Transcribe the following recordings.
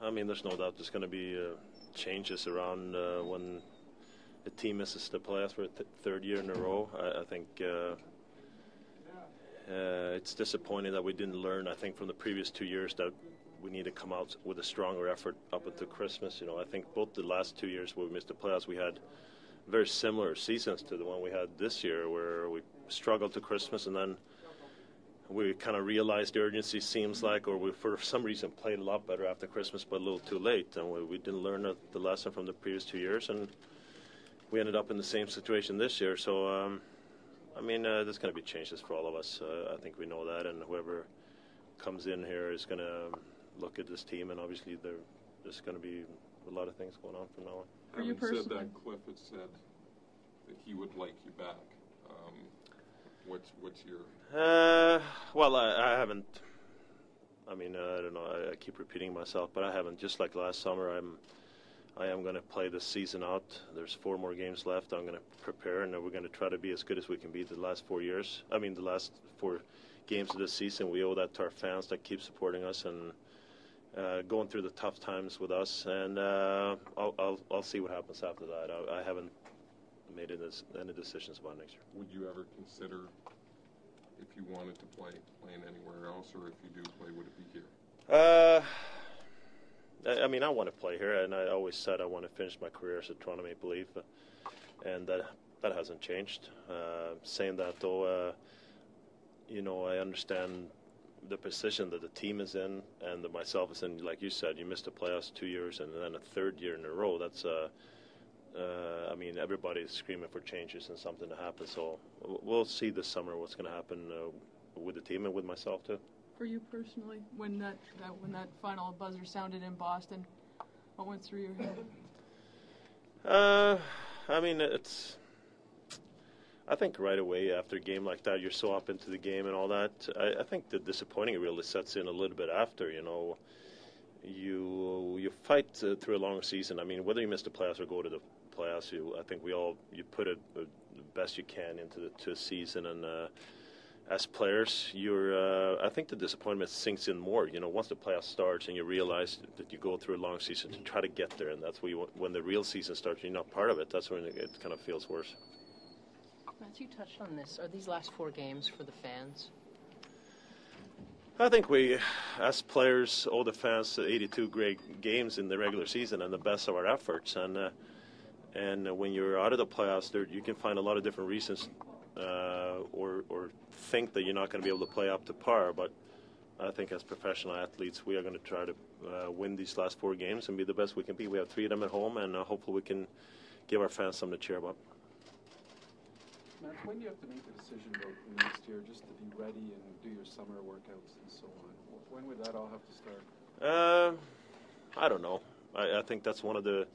I mean, there's no doubt there's going to be changes around when the team misses the playoffs for a third year in a row. I think it's disappointing that we didn't learn, I think, from the previous 2 years that we need to come out with a stronger effort up until Christmas. You know, I think both the last 2 years where we missed the playoffs, we had very similar seasons to the one we had this year, where we struggled to Christmas and then we kind of realized the urgency seems like, or we for some reason played a lot better after Christmas, but a little too late, and we didn't learn the lesson from the previous 2 years, and we ended up in the same situation this year. So, I mean, there's going to be changes for all of us. I think we know that, and whoever comes in here is going to look at this team, and obviously there's going to be a lot of things going on from now on. For you personally, said that Cliff had said that he would like you back. What's your? Well, I haven't. I mean, I don't know. I keep repeating myself, but I haven't. Just like last summer, I am going to play this season out. There's 4 more games left. I'm going to prepare, and we're going to try to be as good as we can be the last 4 years. I mean, the last 4 games of this season. We owe that to our fans that keep supporting us and going through the tough times with us. And I'll see what happens after that. I haven't made any decisions about next year. Would you ever consider, if you wanted to play, playing anywhere else, or if you do play, would it be here? I mean, I want to play here, and I always said I want to finish my career as a Toronto Maple Leaf, and that hasn't changed. Saying that, though, you know, I understand the position that the team is in, and that myself is in. Like you said, you missed the playoffs 2 years, and then a third year in a row. That's I mean, everybody's screaming for changes and something to happen. So we'll see this summer what's going to happen with the team and with myself too. For you personally, when that final buzzer sounded in Boston, what went through your head? I mean, I think right away after a game like that, you're so up into the game and all that. I think the disappointing really sets in a little bit after. You know, you fight through a long season. I mean, whether you miss the playoffs or go to the playoffs, I think you put it the best you can into the season, and as players, I think the disappointment sinks in more. You know, once the playoffs starts and you realize that you go through a long season to try to get there, and that's when the real season starts, you're not part of it. That's when it kind of feels worse. Matthew touched on this. Are these last 4 games for the fans? I think we, as players, owe the fans 82 great games in the regular season and the best of our efforts. And when you're out of the playoffs, you can find a lot of different reasons or think that you're not going to be able to play up to par. But I think as professional athletes, we are going to try to win these last 4 games and be the best we can be. We have 3 of them at home, and hopefully we can give our fans something to cheer about. Matt, when do you have to make a decision about next year, just to be ready and do your summer workouts and so on? When would that all have to start? I don't know. I think that's one of the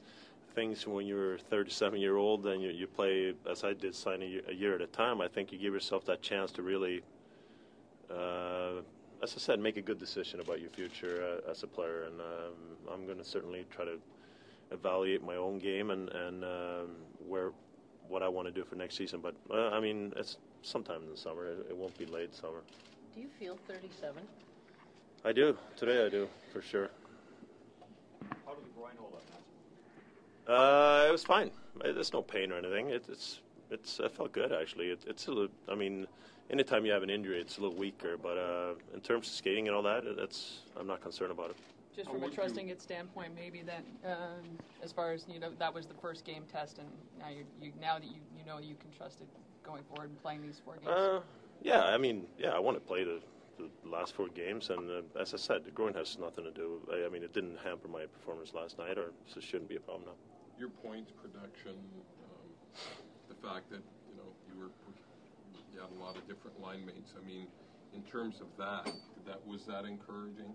things when you're 37-year-old and you play, as I did, sign a year at a time. I think you give yourself that chance to really, as I said, make a good decision about your future as a player. And I'm going to certainly try to evaluate my own game and what I want to do for next season. But, I mean, it's sometime in the summer. It won't be late summer. Do you feel 37? I do. Today I do, for sure. How did the groin hold up? It was fine. There's no pain or anything. It felt good, actually. It's a little, I mean, anytime you have an injury, it's a little weaker. But in terms of skating and all that, I'm not concerned about it. Just from a trusting it standpoint, maybe that as far as, you know, that was the first game test, and now that you know you can trust it going forward and playing these 4 games. Yeah, I mean, I want to play the last 4 games, and as I said, the groin has nothing to do. I mean, it didn't hamper my performance last night, so it shouldn't be a problem now. Your points production, the fact that you had a lot of different line mates. I mean, in terms of that was that encouraging?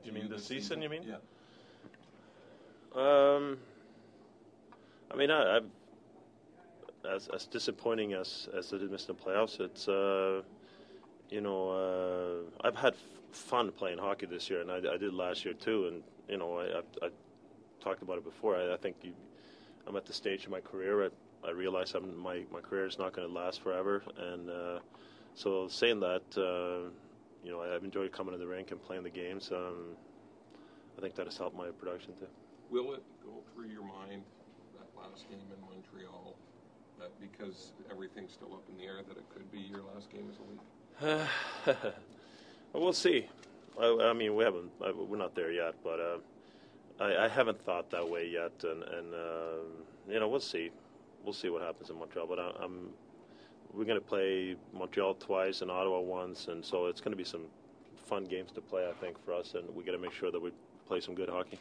You mean the season? You mean? Yeah. I mean, as disappointing as it missed the playoffs, it's I've had fun playing hockey this year, and I did last year too. And I talked about it before. I think I'm at the stage of my career. I realize my career is not going to last forever, and so saying that, I've enjoyed coming to the rink and playing the games. I think that has helped my production too. Will it go through your mind, that last game in Montreal, that because everything's still up in the air, that it could be your last game as a Leaf? Well, we'll see. I mean, we're not there yet, but I haven't thought that way yet, and we'll see. We'll see what happens in Montreal, but we're going to play Montreal twice and Ottawa once, and so it's going to be some fun games to play, I think, for us, and we got to make sure that we play some good hockey.